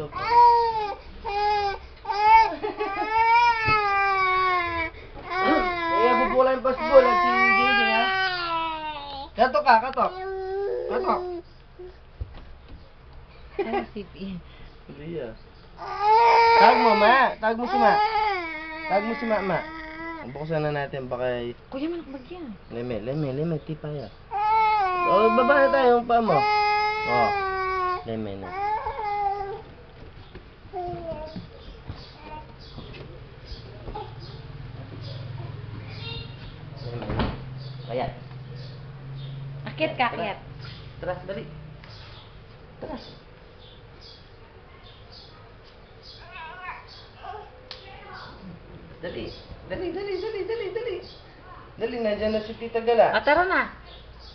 Opo. Kaya bubula yung basbol at si Gigi ha. Katok ka, katok. Katok. Iya. Tag mo, Ma. Tag mo si Ma. Tag mo si Mama. Buksan na natin baka... Kuya, manakbagyan. Leme, tipa ya. Oh, baba na tayo yung pa mo. Oh, leme na. Ayan. Akit ka, akit. Tara, dali. Tara. Dali. Dali, nandiyan na si Tita Gala. Ah, tara na.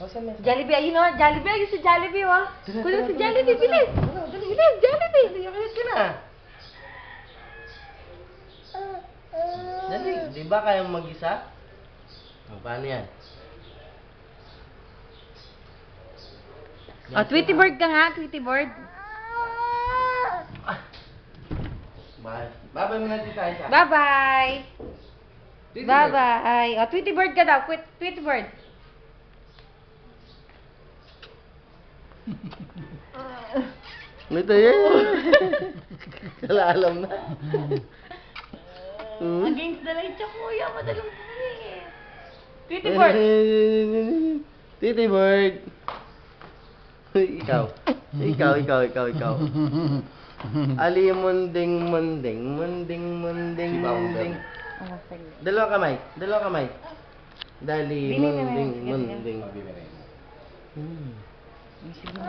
Saan na? Jollibee, ayun o. Jollibee, ayun si Jollibee o. Kuya, si Jollibee, bilis. Bilis, Jollibee. Dali, akit ka na. Dali, di ba kayang mag-isa? Paano yan? Oh, Tweety Bird ka nga, Tweety Bird. Bye-bye muna Tita Aisha. Bye-bye. Tweety Bird. Bye-bye. Oh, Tweety Bird ka daw. Tweety Bird. Ito yan. Kala alam na. Against the light siya, kuya. Madalang bumingin. Tweety Bird. Tweety Bird. Ikaw. Ali munding. Dalawa kamay. Dali Bili na munding. Sige na.